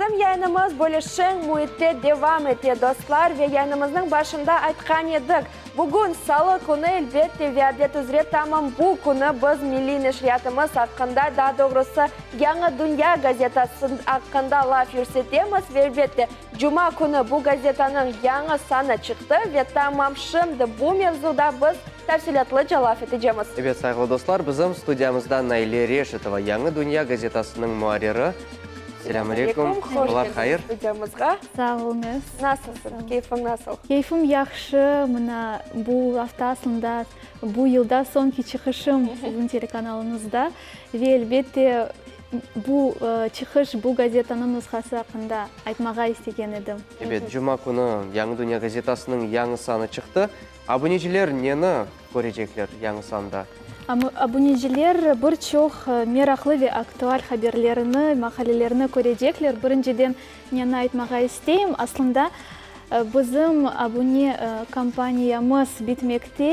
Bizim yayınımız böyle şen muhitte devam etti dostlar ve yayınımızın başında aytkan edik. Bugün salı günü elbette ve adet üzere tamam bu günü biz milli neşriyatımız hakkında, daha doğrusu Yangi Dünya gazetesi hakkında laf yürütemiz ve elbette Cuma günü bu gazetanın yangi sanı çıktı ve tamam şimdi bu mevzuda biz tafsilatlıca laf edeceğiz. Evet, saygılı dostlar, bizim stüdyamızda Nailya Reşitova, Yangi Dünya gazetasının muharriri. Selamünaleyküm. Hoş hayır. Stüdyamızga. Sağ olunuz. Nasılsın? Keyfin nasıl? Keyfim yaxşı. Mına bu haftasında, bu yılda sonki çıkışım sizin telekanalınızda. Ve elbette bu çıkış bu gazetanın nüshası hakkında aytmağa istegen edim. Evet, Cuma günü Yangi Dünya gazetasının yangi sanı çıktı. Aboneciler neni görecekler yangi sanda? Aboneciler birçok meraklı ve aktual haberlerini, makalelerini görecekler. Birinciden neni aytmağa isteyim. Aslında bizim abone kampaniyamız bitmekte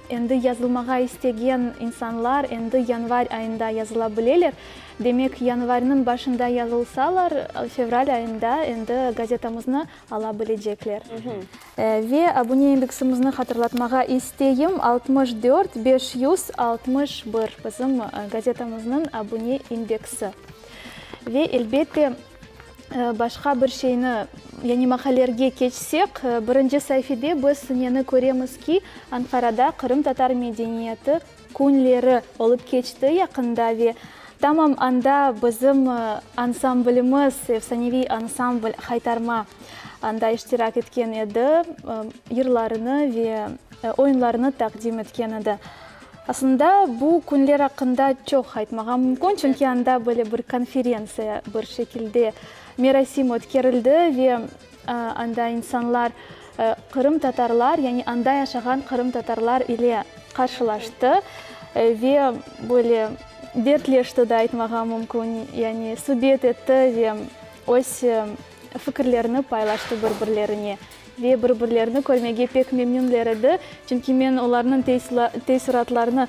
endi yazılmağa istegen insanlar endi yanvar ayında yazılabilirler. Demek yanvarın başında yazılsalar fevral ayında endi gazetamızı alabilecekler. Ve abone indeksimizni hatırlatmağa isteyim 64 561 bizim gazetamızın abone indeksi. Ve elbette başka bir şeyini, yani makalerge geçsek, birinci sayfada biz neni göremiz ki Ankara'da Kırım Tatar medeniyeti günleri olup geçti yakında ve tamam anda bizim ansamblimiz, efsanevi ansambl Haytarma anda iştirak etken edi, yırlarını ve oyunlarını takdim etken edi. Aslında bu günler hakkında çok aytmağa mümkün çünkü anda böyle bir konferansiya bir şekilde merasim ötkerildi ve anda insanlar Kırım Tatarlar yani anda yaşayan Kırım Tatarlar ile karşılaştı ve böyle dertleşti de aytmağa mümkün yani sohbet etti ve öz fikirlerini paylaştı birbirlerine. Ve birbirlerini görmege pek memnunlar idi. Çünkü ben onların tesiratlarını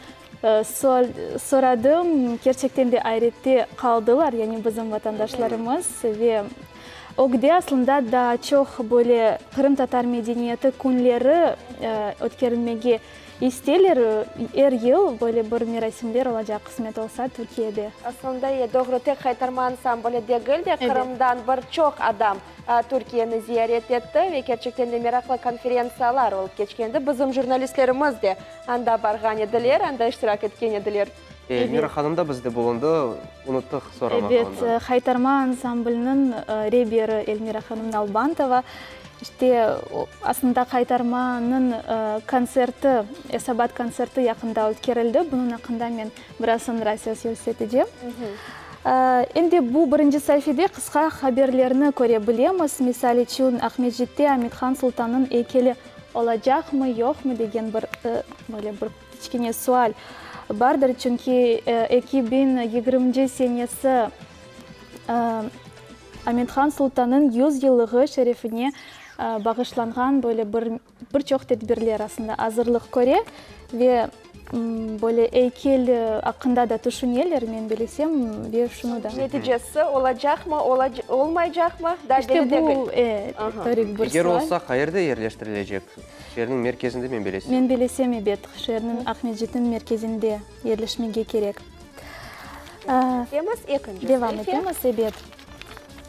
soradım. Gerçekten de ayrıca kaldılar yani bizim vatandaşlarımız ve o gide aslında daha çok böyle Kırım Tatar medeniyeti günleri ötkerilmege isterler. Her yıl böyle bir merasimler olacak kısmet olsa Türkiye'de. Aslında doğru tek Haytarma ansamblı değil de Kırım'dan birçok adam Türkiye'ni ziyaret etti ve gerçekten de meraklı konferansiyalar olup geçkendi. Bizim jurnalistlerimiz de anda bargan ediler, anda iştirak etken ediler. Elmira Hanım da bizde bulundu, unuttuk soramağı. Evet, Haytarma ansamblının reberi Elmira Hanım Nalbantova. İşte aslında Haytarma'nın konserti, Esabat konserti yakında ötkerildi. Bunun hakkında ben biraz sonra söz edeceğim. Endi bu birinci sayfada kısa haberlerini görebiliriz. Misal için Ahmetjit'te Ahmetхан Sultan'ın heykeli olacak mı yok mu degen böyle bir kichkine sual vardır. Çünkü 2020 senesi Ahmetхан Sultan'ın 100 yıllığı şerefine bağışlanған böyle birçok tedbirler aslında hazırlık göre ve böyle heykel hakkında da düşünüyorlar men bilsem ve şunu da. Neticesi olacak mı, olmayacak mı? İşte bu Eğer olsa hayırda yerleştirilecek. Şehrin merkezinde mi bilesem? Men bilsem evet, şehrin Ahmetjit'in merkezinde yerleşmege gerek. Devam edemiz evet.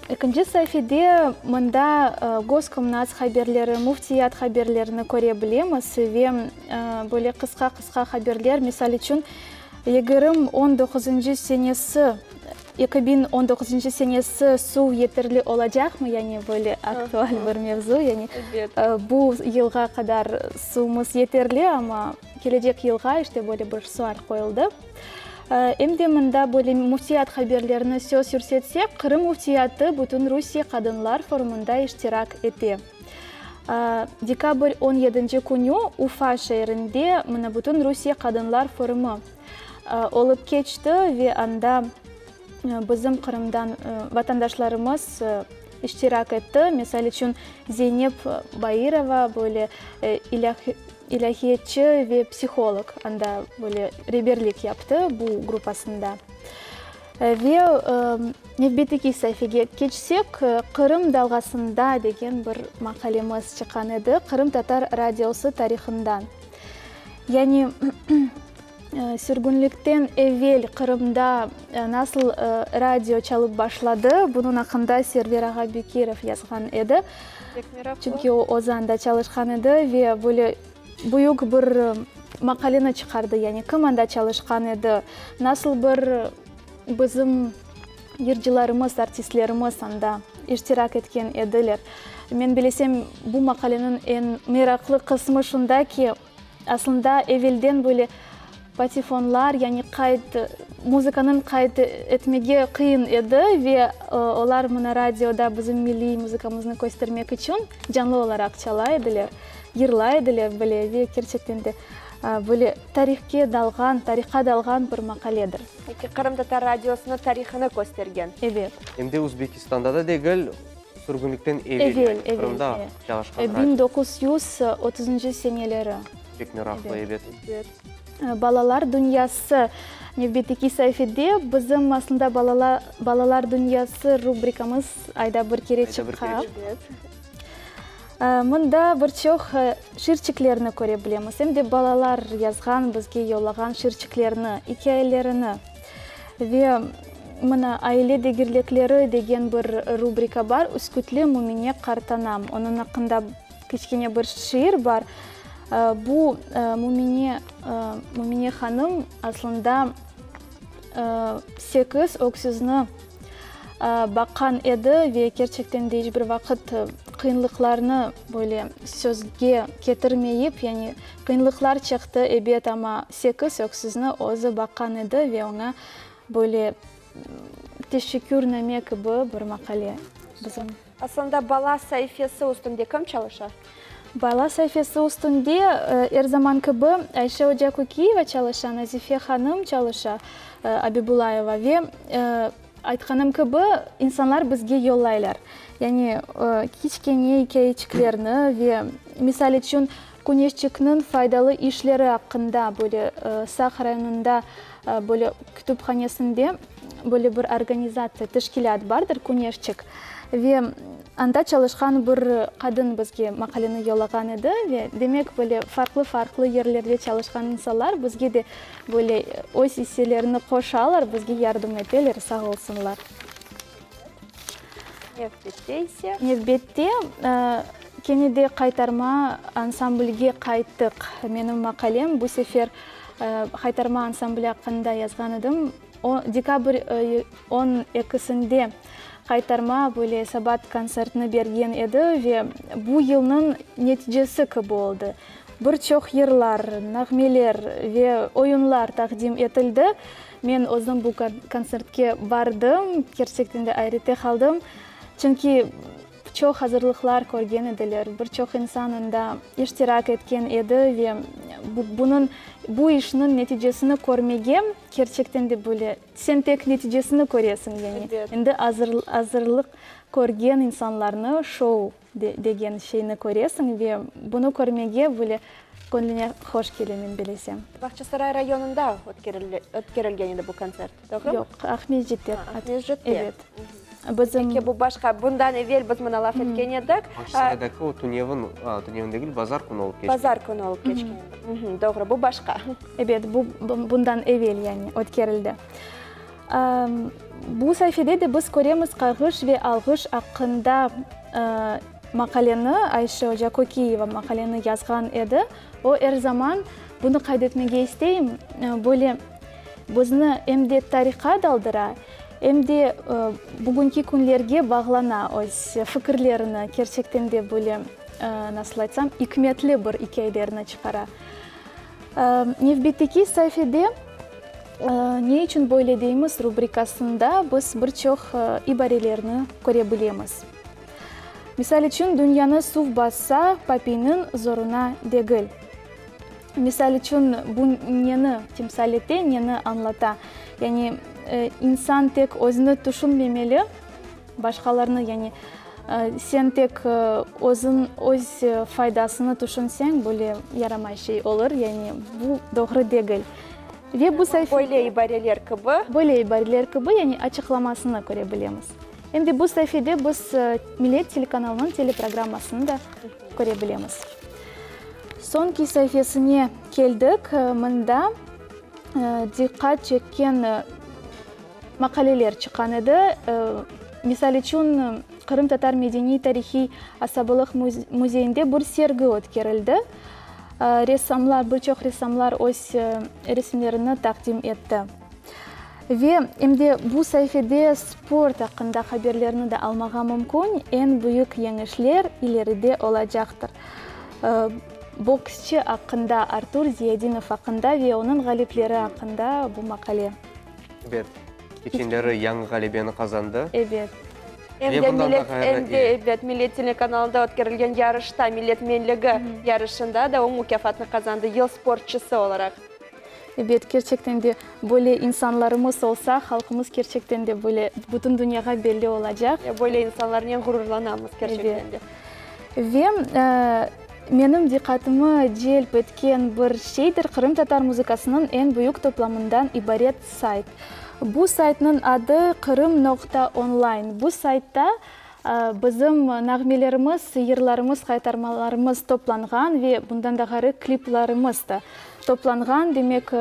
İkinci sayfada mında Goskomnaz haberleri, muftiyat haberlerini görebiliriz ve böyle kısa haberler. Misal için 2019 senesi 2019 senesi su yeterli olacak mı? Yani böyle aktual bir mevzu. Yani bu yılga kadar suyumuz yeterli ama gelecek yılga işte böyle bir sual koyuldu. Endi mında böyle muftiyat haberlerini söz sürsetsek, Kırım muftiyatı bütün Rusya Kadınlar Forumunda iştirak etti. Dekabr 17. günü Ufa şehrinde bütün Rusya Kadınlar Forumu olup geçti ve anda bizim Kırım'dan vatandaşlarımız iştirak etti. Misal için Zeynep Bayırova böyle ilahiyatçı ve psikolog anda böyle rehberlik yaptı bu grupasında. Ве Невбетеки сәйфеге keçсек, Қырым далғасында деген бір мақалеміз шыққан еді, Қырым татар радиосы тарихындан. Яғни сүргінліктен әвел Қырымда насыл радио чалып башлады, бұның ақында Сервер Аға Бекиров yazған еді. Чүнки озанда чалышқан еді, ве бұйық бір мақалені чықарды, яғни команда чалышқан еді. Насыл бір біздің ержілеріміз, артистлеріміз анда иштирак еткен еділер. Мен білесем, бұл мақаленің ең мерақлы қысымы шында ки, асында әвелден патефонлар, яғни музыканың қайт етмеге қиын еді, ве олар мұна радиода біздің милли музыкамызны көстермек үшін жанлы оларақ чала еділер, ерла еділер, ве керчектенде тарихқа далған бір мақаледір. Қырым татар радиосының тарихыны көстерген. Evet. Емде Өзбекистанда да дегіл сүргінліктен әвел Қырымда жалашқан радио. 1930 сенелері. Бек мерақлы ебет. Балалар дүниясы Невбетеки сәйфеде біздің асында балалар дүниясы рубрикамыз айда бір кере чыққан. Мұнда бір чоқ ширчиклеріні көре білеміз. Емде балалар yazған, бізге yolаған ширчиклеріні, икәйлеріні. Ве мұна айле дегірлеклері деген бір рубрика бар, үскітлі мұмине қартанам. Оның ақында кішкене бір шиыр бар. Бұл мұмине ханым аслында 8 өксізні баққан еді, ве керчектен де бір вақыт қиынлықларны сөзге кетірмейіп, яғни қиынлықлар чықты әбет, ама 8 өксізні өзі баққан еді, ве оңа тешекүр нәмек бір мақале. Асында бала сайфесі үстінде кім чалыша? Бала сайфесі үстінде әрзаман кібі Айша Оджакукиева чалыша, Назифе ханым чалыша, Абибулаева. Ве айтқаным кібі инсанлар бізге yollaylar. Яғни кичкене икәйчіклеріні ве мисал үшін күнешчікнің файдалы ишлері ақында Сақ районында күтіпханесінде бір организация, тішкілят бардыр күнешчік. Ве анда чалышқан бір қадын бізге мақалені yolаған еді. Демек фарқлы ерлерде чалышқан инсанлар бізге де ой сеселеріні қошалар, бізге ярдым етелер, сақ олсынлар. Невбетте кенеде қайтарма ансамбльге қайттық. Менің мақалем бұл сефер қайтарма ансамбль ақында yazған едім. Декабрь 12-сінде қайтарма сабат концертіні берген еді. Бұл елінің нәтижесі болды. Бір чоқ ерлар, нағмелер ве ойынлар тақдим етілді. Мен өзім бұл концертке бардым, керсектінде айрете қалдым. Чүнки чоқ hazırlıklar көрген еділер. Бір чоқ инсанында иштирак еткен еді. Бұл ішінің нәтижесіні көрмегем, керчектенде сен тек нәтижесіні көресің. Енді азырлық көрген инсанларны шоу деген шейіні көресің. Бұны көрмеге көңіліне хош келемен білесем. Бақчасарай районында өткерілген еді бұл концерт? Жоқ, Ахмеджетте. Бұл башқа, бұндан әвел біз мұна лаф еткен едік. Бақчасарайдағы түневіндегі базар күн олып кешкен. Базар күн олып кешкен. Доғыры, бұл башқа. Бұндан әвел өткерілді. Бұл сайфеде де біз көреміз қарғыш ве алғыш ақында мақалені, Айша Оджакукиева мақалені yazған еді. О әр заман бұны қайдетмеге істейм, бұзыны әмде тарихқа далдыра, әмде бүгінгі күнлерге бағлана фікірлеріні керчектенде насыл айтсам, икметлі бір икейлеріні чықара. Невбетеки сайфеде не үшін дейміз рубрикасында біз бір чоқ ибарелеріні көре білеміз. Мисал үшін дүнияны сув баса папинын зоруна дегіл. Мисал үшін бұл нені темсалете, нені анлата. Яғни инсан тек өзіні түшінмемелі, башқаларыны, яғни сен тек өз файдасыны түшінсең, бұл ярамай шей олыр, яғни бұл доғры дегіл. Ве бу сайфи Бойлей барелер кыбы. более барилер кыбы, яғни ачықламасыны көре білеміз. Енді бұл сайфиде біз Милет телеканалының телепрограммасын да көре білеміз. Сонки сайфесіне келдік, мұнда диққат чеккен мақалелер шыққан еді. Мисал үшін Қырым татар медени тарихи асабылық музейінде бір сергі өткерілді. Ресамлар, бірчоқ ресамлар өз ресімлеріні тақдим етті. Ве емде бұл сайфеде спорт ақында хаберлеріні де алмаға мүмкін, ең бұйық еңішлер илеріде олажақтыр. Боксчы ақында Артур Зиядинов ақында ве оның ғалиплері ақында бұл мақале. Бет, кечендері яңы ғалибені қазанды. Эбет. Милет телеканалында өткерілген ярышта, Милет менлігі ярышында да оң мүкафатны қазанды ел спортчысы оларақ. Эбет, керчектен де бөле инсанларымыз олса, халқымыз керчектен де бөле бұтын дүнияға белі олacak. Бөле инсанлармен ғұрырланамыз керчектен де. Ве менің диққатымы желп еткен бір шейдер Қырым татар музыкасының ең бұйық топламындан ибарет сайт. Бұл сайтның ады Қырым.онлайн. Бұл сайтта біздің нағмелеріміз, сыйырларымыз, қайтармаларымыз топланған ве бұндан дағары клипларымыз да топланған. Демек,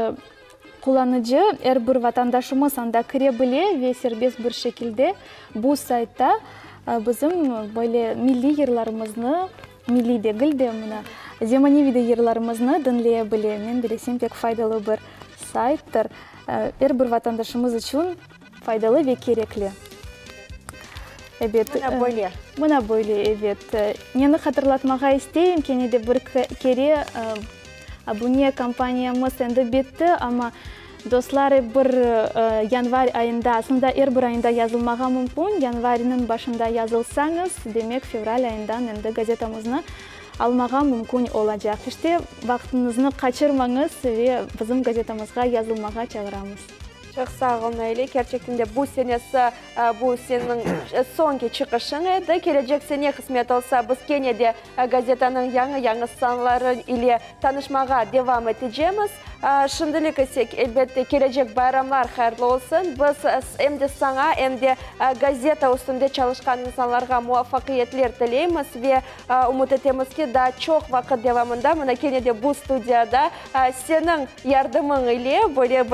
құланыжы әрбір ватандашымыз анда кіре біле ве сербез бір шекілде бұл сайтта біздің милли ерларымызны, милли дегілде мұна земаневиде ерларымызны дынлее біле. Мен білесем пек файдалы бір сайттыр. Әрбір ватандашымыз үшін файдалы ве кереклі. Мұна бойле, әбет. Нені қатырлатмаға істейім, кенеде бір кере абуне компаниямыз әнді бетті, ама достлары бір январь айында, асында әрбір айында yazılmaға мүмкін, январінің башында yazılсаңыз, демек февраль айындан әнді газетамызны алмаға мүмкін олacak. İşte вақытыңызны қачырмаңыз ве біздің газетамызға yazılmaға чағырамыз. Çok sağ olun Ayli. Gerçekten de bu senesi bu senin sonki çıkışın edi. Gelecek sene kısmet olsa biz gene de gazetanın yanı sanları ile tanışmağa devam edeceğiz. Şimdilik ise elbette gelecek bayramlar hayırlı olsun. Biz hem de sana hem de gazeta üstünde çalışkan insanlara muvaffakiyetler dileyimiz ve umut etimiz ki daha çok vakit devamında mına gene de bu stüdyada senin yardımın ile böyle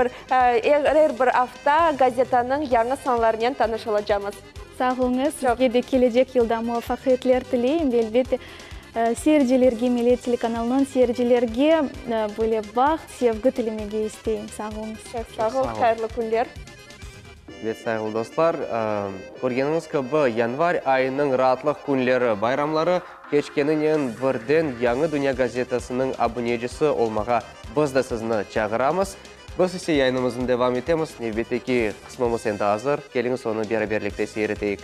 bir hafta gazetanın yanı sanlarıyla tanışılacağız. Sağ olunuz. Sizге de gelecek yılda muvaffakiyetler dileyim. Elbette seyircilerге, Милет телеканалының seyircilerге böyle бақыт, sevgi тілемеге isteyim. Sağ olunuz. Sağ olun. Hayırlı günler. Бет сайғыл достар, көргеніңіз көбі январь айының ратлық күнлері, байрамлары кешкенінен бірден Яңы Дүния газетасының абонежісі олмаға біз да сізні чағырамыз. Біз ісе яйнымызын девам етеміз. Небетеки қысмымыз енді азыр. Келіңіз оны бері-берлікте сейретейік.